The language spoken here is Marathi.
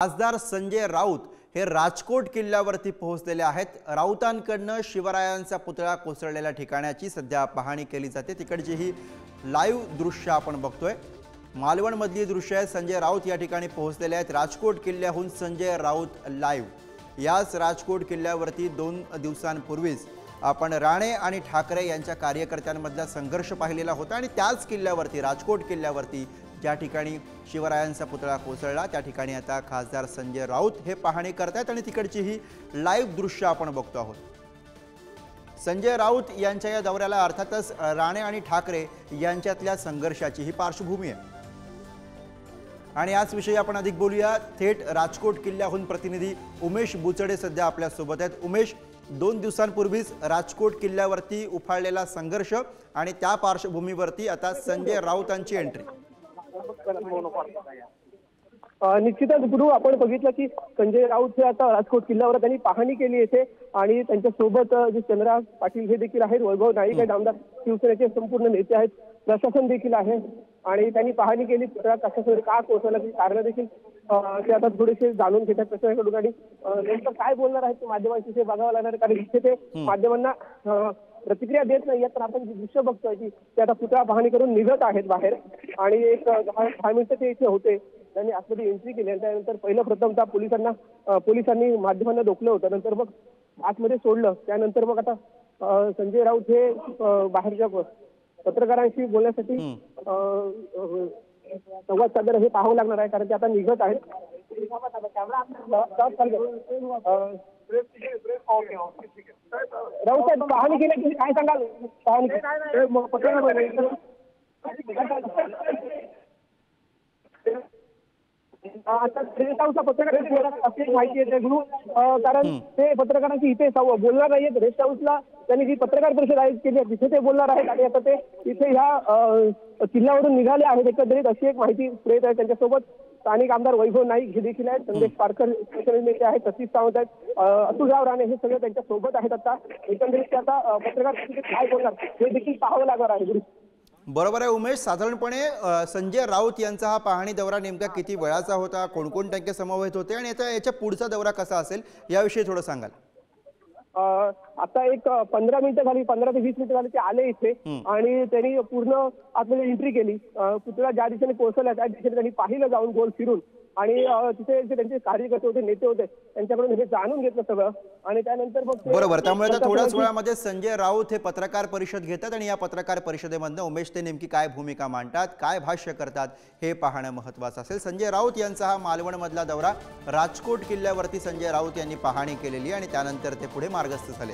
खासदार संजय राऊत हे राजकोट किल्ल्यावरती पोहोचलेले आहेत। राऊतांकडनं शिवरायांचा पुतळा कोसळलेल्या ठिकाणाची सध्या पाहणी केली जाते। तिकडची ही लाईव्ह दृश्य आपण बघतोय। मालवण मधली दृश्य आहे। संजय राऊत या ठिकाणी पोहोचलेले आहेत। राजकोट किल्ल्याहून संजय राऊत लाईव्ह। याच राजकोट किल्ल्यावरती 2 दिवसांपूर्वीच आपण राणे आणि ठाकरे यांच्या कार्यकर्त्यांमधला संघर्ष पाहिलेला होता आणि त्याच किल्ल्यावरती राजकोट किल्ल्यावरती ज्या ठिकाणी शिवरायांचा पुतळा कोसळला त्या ठिकाणी आता खासदार संजय राऊत हे पाहणी करतात आणि तिकडची ही लाईव्ह दृश्य आपण बघतो आहोत। संजय राऊत यांच्या या दौऱ्याला अर्थातच राणे आणि ठाकरे यांच्यातल्या संघर्षाची ही पार्श्वभूमी आहे आणि याच विषयी आपण अधिक बोलूया। थेट राजकोट किल्ल्याहून प्रतिनिधी उमेश बुचडे सध्या आपल्या सोबत आहेत। उमेश, 2 दिवसांपूर्वीच राजकोट किल्ल्यावरती उफाळलेला संघर्ष आणि त्या पार्श्वभूमीवरती आता संजय राऊतांची एंट्री। निश्चितच गुरु, आपण बघितलं की संजय राऊत हे आता राजकोट किल्ल्यावर त्यांनी पाहणी केली येथे आणि त्यांच्या सोबत जे चंद्रराज पाटील हे देखील आहेत, वैभव नाईक आहेत, आमदार शिवसेनेचे संपूर्ण नेते आहेत, प्रशासन देखील आहे आणि त्यांनी पाहणी केली पुतळा कशासाठी का कोसळला ती कारण देखील ते आता थोडेसे जाणून घेतात प्रशासनाकडून आणि नेमकं काय बोलणार आहेत ते माध्यमांशी ते बघावं लागणार आहे कारण इथे ते माध्यमांना प्रतिक्रिया देत नाही। तर आपण दृश्य बघतोय की ते आता पुतळा पाहणी करून निघत आहेत बाहेर आणि एक 10 मिनिटं ते इथे होते। त्यांनी आतमध्ये एंट्री केली आणि त्यानंतर पहिलं प्रथमतः पोलिसांनी माध्यमांना रोखलं होतं, नंतर मग आतमध्ये सोडलं। त्यानंतर मग आता संजय राऊत हे बाहेरच्या पत्रकारांशी बोलण्यासाठी संवाद साधणार हे पाहावं लागणार आहे कारण ते आता निघत आहेत। राऊत साहेब, पाहणी केली काय सांगाल? आता रेस्ट हाऊसला पत्रकार असल्याची माहिती येते गुरु, कारण ते पत्रकारांची इथे बोलणार नाहीयेत। रेस्ट हाऊसला त्यांनी जी पत्रकार परिषद आयोजित केली आहे तिथे ते बोलणार आहेत आणि आता ते इथे ह्या किल्ल्यावरून निघाले आहेत एकंदरीत अशी एक माहिती मिळत आहे। त्यांच्यासोबत स्थानिक आमदार वैभव नाईक हे देखील आहेत, संदेश पारकर नेते आहेत, सतीश सावंत आहेत, अतुलराव राणे हे सगळे त्यांच्या सोबत आहेत। आता एकंदरीत आता पत्रकार परिषदेत काय बोलणार हे देखील पाहावं लागणार आहे गुरु। बरोबर आहे उमेश, साधारणपणे संजय राऊत यांचा हा पाहणी दौरा नेमका किती वेळाचा होता, कोण टक्के समवेत होते आणि याच्या पुढचा दौरा कसा असेल याविषयी थोडं सांगाल? आता एक 15 मिनिटं झाली, 15 ते 20 मिनिटं झाली ते आले इथे आणि त्यांनी पूर्ण आतमध्ये एंट्री केली। पुतळा ज्या दिशेने कोसळला त्या दिशेने त्यांनी पाहिलं जाऊन गोल फिरून आणि तिथे जे त्यांचे कार्यकर्ते होते, नेते होते, त्यांच्याकडून हे जाणून घेतलं सगळं आणि त्यानंतर मग बरोबर। त्यामुळे आता थोड्याच वेळामध्ये संजय राऊत हे पत्रकार परिषद घेतात आणि या पत्रकार परिषदेमधनं उमेश ते नेमकी काय भूमिका मांडतात, काय भाष्य करतात हे पाहणं महत्त्वाचं असेल। संजय राऊत यांचा हा मालवण मधला दौरा, राजकोट किल्ल्यावरती संजय राऊत यांनी पाहणी केलेली आणि त्यानंतर ते पुढे मार्गस्थ झाले।